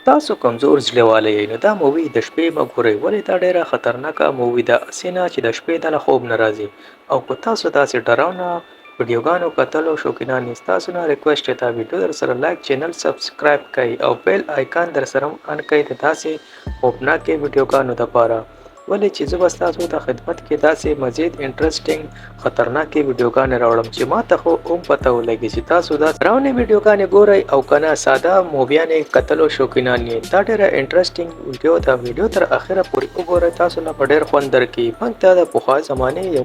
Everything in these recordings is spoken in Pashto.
تاسو کمزور زړهوالی یې نو دا مووي د شپې مه ګورئ ولې دا ډیره خطرناکه مووي ده هسې نه چې د شپې دله خوب نه راځي او که تاسو داسې ډراونه ویډیوګانو کتلو شوقینان یاست تاسو نه ریکویسټ دی دا ویډیو در سره لایک چینل سبسکرایب کړئ او بیل آیکان در سره هم آن کړئ د داسې خوفناکې ویډیوګانو دپاره ولې چې زه به ستاسو د خدمت کې داسې مزید انټرسټینګ خطرناکې ویډیوګانې راوړم چې ما ته خو هم پته ولګي چې تاسو دا ډراونې ویډیوګانې ګورئ او که نه ساده موویانې کتلو شوقینان یې دا ډېره انټرسټینګ ویډیو دا ویډیو تر اخره پورې وګورئ تاسو له به ډېر خوند درکړي موږ ته د پخوا زمانې یو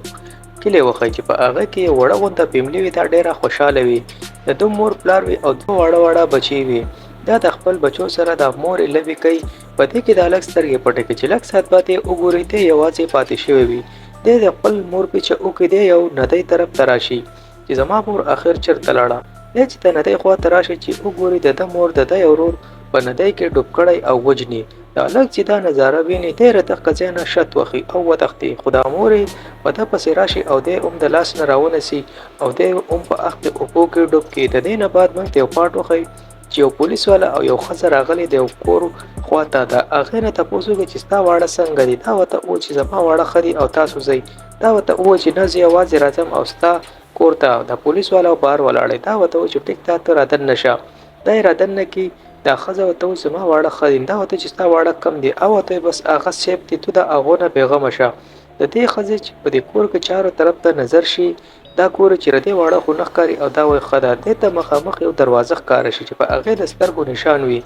کلی وښیي چې په هغه کې یو وړه غونده فیملي وي دا ډېره خوشحاله وي د دوه مور پلار وي او دوه واړه بچي وي دا د خپل بچو سره د مور لوبې کوي په دې کې د هلک سترګې پټې کړي چې لږ ساعت بعد یې وګوري دی یوازې پاتې شوی وي دی د خپل مور پیچه وکړي دی یو ندی طرف ته راشي چې زما مور آخر چېرته لاړه دی چې د ندی خوا ته راشي چې وګوري د ده مور د ده ورور په ندی کې ډوب کړی او وجني د هلک چې دا نظاره ویني دی له دغه ځای نه شت وخي او وتښتي خو دا مور یې په ده پسې راشي او دی هم د لاس نه راونیسي او دی هم په اخته اوبو کې ډوب کړي د دې نه بعد موږ ته یو پاټ وښیي چې یو پولیس والا او یو ښځه راغلی د یو کور خواته د هغې نه تپوس وکړي چې ستا واړه څنګه دي دا ورته وویل چې زما واړه ښه دي او تاسو ځئ دا ورته وویل چې نه زه یوازې راځم او ستا کور ته د پولیس والا بهر ولاړ دی دا ورته وویل چې ټیک ده ته رادننه شه دا یې رادننه کړي دا ښځه ورته وویل زما واړه ښه دي دا ورته چې ستا واړه کم دي او ورته بس هغه سیف دي تو د هغو نه بېغمه شه د دې ښځې چې په دې کور کې چارو طرف ته نظر شي دا کور چې ردی واړه خو نه ښکاري او دا وایي ښه ده دې ته مخامخ یو دروازه ښکاره شي چې په هغې د سترګو نشان وي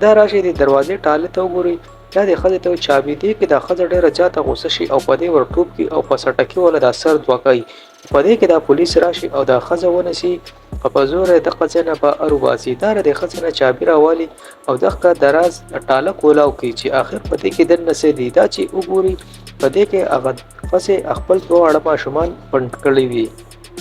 دا راشي د دروازې ټالې ته وګوري دا د ښځې ته چابي دی کې دا ښځه ډېره زیاته غوسه شي او په دې ور ټوپ کړي او په سټکي وله دا سر دوه کوي په دې کې دا پولیس راشي او دا ښځه ونیسي او په زور یې دغه ځای نه بهر وباسي دا د دې ښځې نه چابي راوالي او دغه دراز ټاله کولاو کوي چې آخر په دې کې دننه څه دي دا چې وګوري په دې کې هغه ښځې خپل دوه واړه ماشومان پنډ کړي وي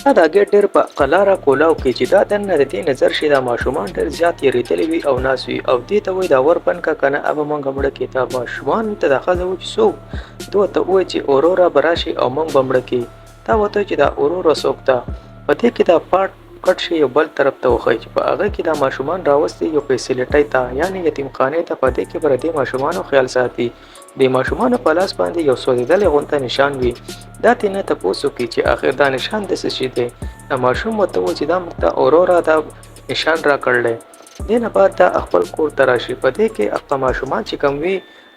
دا د هغې ډېر په قلاره کولاو کې چې دا دننه د دې نظر شي دا ماشومان ډېر زیات یېرېدلي وي او ناست وي او دې ته وایي دا ور بند کړه که نه ابه موږ مړه کړي دا ماشومان ته دا ښځه وایي چې څوک ده ورته ووایي چې وروره به راشي او موږ به مړه کړي دا ورته وایي چې دا وروره څوک ده په دې کې دا پاټ کټ شي یو بل طرف ته وښیي چې په هغه کې دا ماشومان راوستي یو فیسیلیټۍ ته یعنې یتیمخانې ته په دې کې به د دې ماشومانو خیال ساتي د ماشومانو په لاس باندې یو سوځېدلی غونته نشان وي دا ترې نه تپوس وکړي چې آخر دا نشان داسې شي دی دا ماشوم ورته ووایي چې دا موږ ته وروره دا نشان راکړلی دې نه بعد دا خپل کور ته راشي په دې کې هغه ماشومان چې کوم وي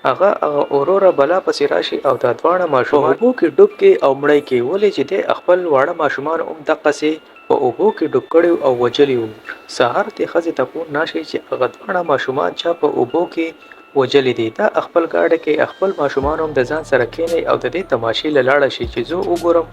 هغه وروره بلا پسې راشي او دا دواړه ماشومان په اوبو کې ډوب کې او مړی کې ولې چې دی خپل واړه ماشومان هم دقسې په اوبو کې ډوب کړي او وجلي وو سهار دې ښځې ته پوه نشي چې هغه دواړه ماشومان چا په اوبو کې وجلي دي دا خپل ګاډه کې خپل ماشومان هم د ځان سره کېني او د دې تماشې له لاړه شي چې زه وګورم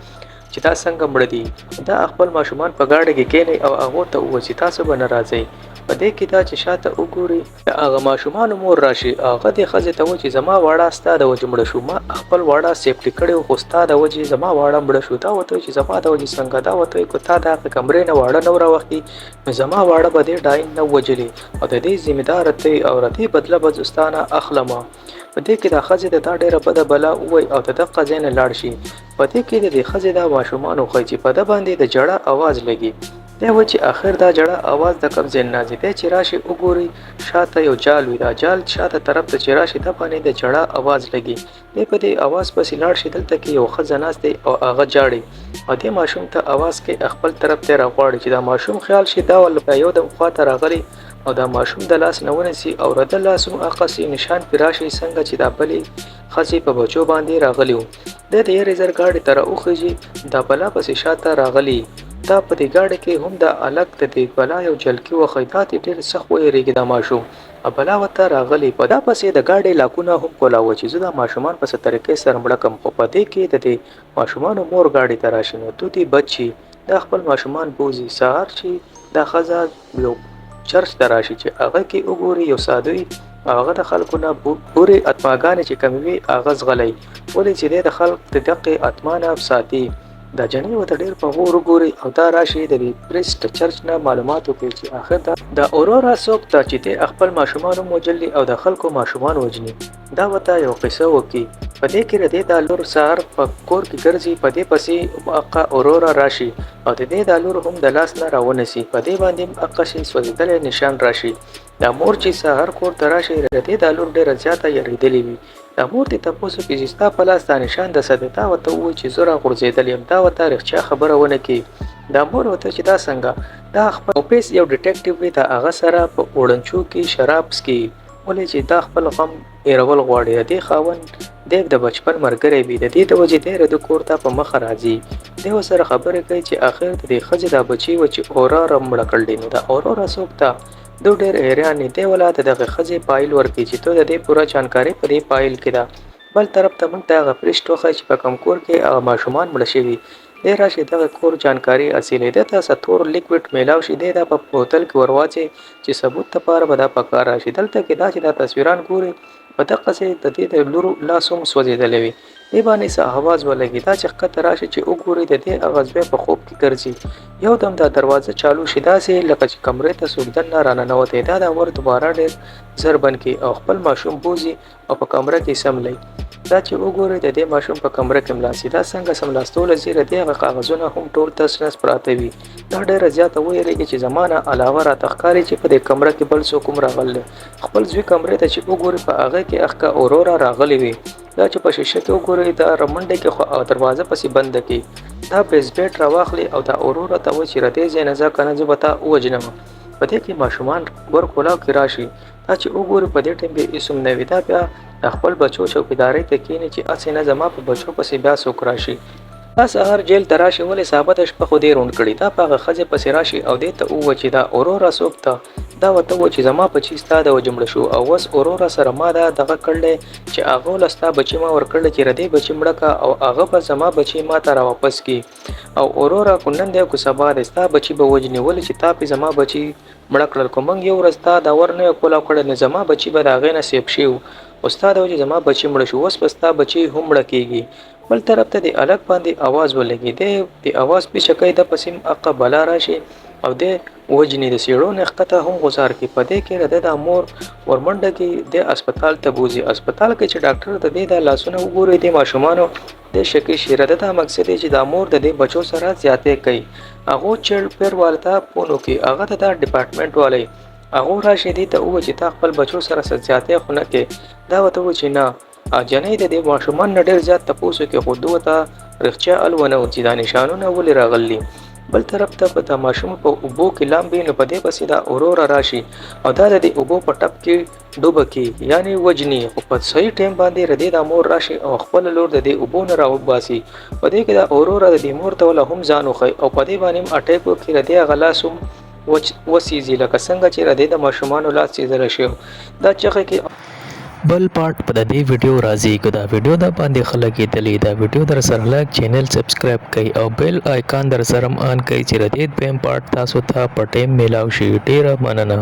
چې تا څنګه مړه دي دا خپل ماشومان په ګاډه کې کېني او هغو ته ووایي چې تاسو به نه راځئ په دې کې دا چې شاته وګوري د هغه ماشومانو مور راشي هغه دې ښځې ته وایي چې زما واړه ستا د وجې مړه شو ما خپل واړه سیفټي کړی و خو ستا د وجې زما واړه مړه شو دا ورته وایي چې زما د وجې څنګه دا ورته وایي که تا د هغه کمرې نه واړه نه راوښتي نو زما واړه به دې ډاین نه وجلې او د دې ذمهداره ته او د دې بدله به زه ستا نه اخلمه په دې کې دا ښځې ته دا ډېره بده بلا ووایي او د دغه ځای نه لاړ شي په دې کې د دې ښځې دا ماشومان وښیي چې په ده باندې د ژړا اواز لګي دی وایي چې آخر دا ژړا اواز د کوم ځای نه راځي دی چې راشي وګوري شاته یو جال وي دا جال شاته طرف ته چې راشي ده باندې د ژړا اواز لګي دی په دې اواز پسې لاړ شي دلته کې یو ښځه ناست دی او هغه ژاړي او دې ماشوم ته اواز کې خپل طرف ته راغواړي چې دا ماشوم خیال شي دا ول په یو دم خواته راغلی او دا ماشوم د لاس نه ونیسي او د لاس هم اقصی نشان پې راشي څنګه چې دا بلې ښځې په بچو باندې راغلی و دی د یې زر ګاډي ته راوخیږي دا بلا پسې شاته راغلی دا په دې ګاډي کې هم د هلک د دې بلا یو جلکي وښیي دا ترې ډېر سخت ویرېږي دا ماشوم بلا ورته راغلی په دا پسې د ګاډۍ لاکونه هم کولاوه چې زه دا ماشومان په څه طریقې سره مړه کړم خو په دې کې د دې ماشومانو مور ګاډي ته راشي نو تو دې بچ شي دا خپل ماشومان بوځي سهار شي دا ښځه یو چرچ ته راشي چې هغه کې وګوري یو سادوی هغه د خلکو نه پورې اتماګانې چې کمې وي هغه زغلی ولې چې دی د خلک د دقې اتما نه ساتي دا جنې ورته ډېر په غور ګوري او دا راشي د پریسټ چرچ نه معلومات وکړي چې آخر دا اورورا څوک ته چې دی خپل ماشومان وژلي او د خلکو ماشومان وژني. دا ورته یو قصه وکړي. په دې کې د دې د لور سهار په کور کې ګرځي، په دې پسې اقا اورورا راشي او د دې د لور هم د لاس نه راونسي. په دې باندې اقا شي سوځېدلی نشان راشي. دا مور چې سهار کور ته راشي د دې د لور ډېره زیاته یریدلې وي. دا مور ته تاسو کې چې ستا په لاس دا نشان د صدتا وته وای چې زه راغورځېدل یم. دا ورته رښتیا خبره ونه کړي. دا مور ورته چې دا څنګه دا خپل اوپیس یو ډیټیکټیو وي، دا هغه سره په اوړنچو کې شراب څکي، ولې چې دا خپل غم هېرول غواړي. د دې خاوند د بچپن ملګری وي، د دې د وجې دی د کور ته په مخه راځي. دی ورسره خبرې کوي چې آخر د دې ښځې دا بچي و چې اورورا مړه کړلی. نو دا اورورا څوک ته دو ډېر حیران دی. ولاته دغه ښځې پایل ورکړي چې ته د دې پوره جانکاري په دې پایل کې ده. بل طرف ته موږ ته هغه پریسټ وښایي چې په کوم کور کې هغه ماشومان مړه شوي. دی راشي دغه کور جانکاري حاصلوي. ده ته څه تور لیکویډ میلاو شي، دی دا په بوتل کې ورواچي چې ثبوت دپاره به دا په کار راشي. دلته کې دا چې دا تصویران ګوري په دقسې د دې د لور لاس هم سوځېدلی وي. دې باندې څه اواز ولګي. دا چې ښکته راشي چې وګوري د دې هغه زوی په خوب کې ګرځي. یو دم دا دروازه چالو شي، داسې لکه چې کمرې ته څوک دننه راننوتی. دا د ور دوباره ډېر زر بند کړي او خپل ماشوم بوځي او په کمره کې سملی. دا چې وګورئ د دې ماشوم په کمره کې ملاسي. دا څنګه سملاستوله زیره د هغه کاغذونه هم ټول تس نس پراته وي. دا ډېره زیاته ویرېږي چې زما نه علاوه راته ښکاري چې په دې کمره کې بل څوک هم راغلی. خپل زوی کمرې ته چې وګوري په هغه کې اخکه اورورا راغلی وي. دا چې په شیشه کې وګورئ دا رمنډې کې خو دروازه پسې بنده کړي. دا بیسبیټ راواخلي او دا اورورا ته وایي چې ردې ځای نه ځه که نه زه به تا ووژنم. په دې کې ماشومان ور کولاو کې راشي. دا چې وګوري په دې ټیم کې اسم نه وي. دا بیا د خپل بچو چوکیدارۍ ته کښېني چې هسې نه زما په بچو پسې بیا څوک راشي. دا سهار جیل ته راشي، ولې ثابته شپه خو دې روڼ کړي. دا په هغه ښځې پسې راشي او دې ته ووایي چې دا اورورا څوک ته. دا ورته ووایي چې زما بچي ستا د وجه مړه شو او اوس اورورا سره ما دا دغه کړلی چې هغه له ستا بچي ما ورکړلی چې ردې بچي مړه که او هغه به زما بچي ما ته راواپس کړي. او اورورا کو نن دی کو سبا دی ستا بچي به وژني، ولې چې تا پې زما بچي مړه کړل. که موږ یو ورځ تا دا ور نه کولاو کړی نو زما بچي به د هغې نه سیف شي او ستا د وجې زما بچي مړه شو. اوس به ستا بچي هم مړه کېږي. بل طرف ته د الګ باندې اواز ولګي. د اواز پیښه کوي د پسې اقا بلا راشي او د وجنې د سیړو نه ښکته هم غوسار کې. په دې کې د مور ورمنډه کې د هسپتال ته بوځي. هسپتال کې چې ډاکټر ته د لاسونه وګوري د ماشومانو د شکی شي. د دا مقصد دی چې د مور د بچو سره زیاتې کوي. هغه چیلډ کیر والته فون وکړي، هغه د ډپارټمنټ والی هغه راشي دې ته ووایي چې تا خپل بچو سره څه زیاتې خو نه کوې. دا ورته ووایي چې نه. جنۍ د دې ماشومان نه ډېر زیات تپوس وکړي خو ده ورته رښتیا حل ونه و چې دا نشانونه ولې راغلي. بل طرف ته په دا ماشوم په اوبو کې لامبي، نو په دې پسې دا اورورا راشي او دا د دې اوبو په ټپ کې ډوبه کړي، یعنې وجني. خو په صحیح ټایم باندې ردې دا مور راشي او خپل لور د دې اوبو نه راوباسي. په دې کې دا اورورا د دې مور ته ولا هم ځان وښي او په دې باندې هم اټیک وکړي. ردې هغه لاس هم وسیزي لکه څنګه چې ردې د ماشومانو لاس سیزلی شي. دا چغې کې بل پارت په دې ویډیو راځي. که دا ویډیو د باندې خلک لیدلی، دا ویډیو در سره لایک چینل سبسکرایب کړئ او بیل آیکان در سره آن کړئ چې د دې دویم پارت تاسو ته په ټیم میلاو شي. ډیره مننه.